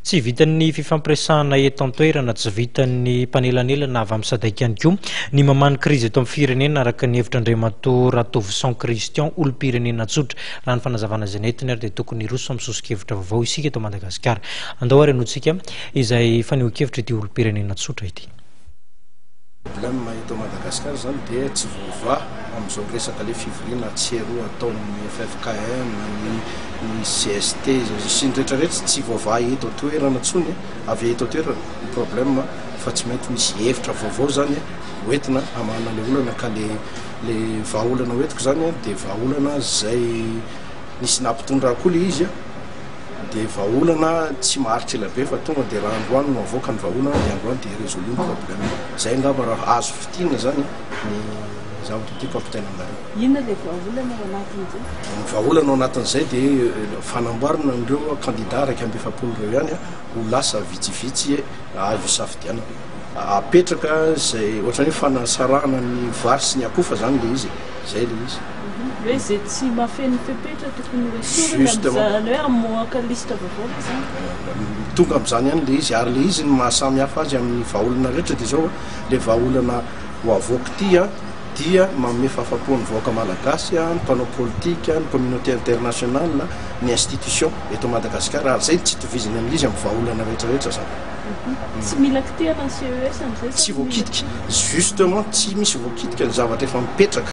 Tsy vitan'ny fifampiresahana eto an-toerana, tsy vitan'ny mpanelanelana avy amin'ny sadaiky ihany koa ny mamany krizy eto amin'ny firenena araka ny hevitr' Ratovisan Christian olom-pirenena tsotra. Raha ny fanazavana izay netiny ary dia tokony roso amin'ny sosokevitra vaovao isika eto Madagasikara. Andao ary anotsika izay faneho-kevitra ity olom-pirenena tsotra ity. Problème eto Madagasikara zany dia tsy vaovao amin'izao resaka le fivoriana tseroa ataon'ny FFKM, ny CST sy ny rehetrarehetra tsy vaovao eto toerana tsony avy eto toerana. Ny problème fa tsy maintsy misy hevitra vaovao zany hoentina hamana le olana ka le vahaolana hoentiko zany dia vahaolana zay nisy nampitondra koa le izy dia vahaolana tsy maharitra ela be fa tonga dia raha androany no avoaka ny vahaolana dia androany dia résolu ny problème. Zay angamba raha azo fitiana zany ny zavatra ty kapitaine Andari. Inona le vahaolana ao anatin'izay? Ny vahaolana ao anatin'izay dia fanamboarana ireo candidat raika amby efapolo ireo ihany ho lasa vitsivitsy azo isafidiana. Apetraka zay ohatrany hoe fanasarahana ny vary sy ny akofa zany le izy. Zay le izy. Hoe zay tsy mahafeno fepetra tokony hoesorina am'izany hoe amoaka lista vaovao zany. Tonga amin'izany ihany le izy ary le izy ny mahasamy hafa azy amin'ny vahaolana rehetra dia zao le vahaolana ho avoaka ity dia manome fahafapo ny vahoaka malagasy, ny mpanao politika, ny communauté internationale, ny institution eto Madagasikara ary zay tsy itovizany amin'izy amin'ny vahaolana rehetrarehetra zany. Tsy mila kitihana ny CES am'izay? Tsy voakitika, justement tsy misy voakitika ny zavatra efa mipetraka.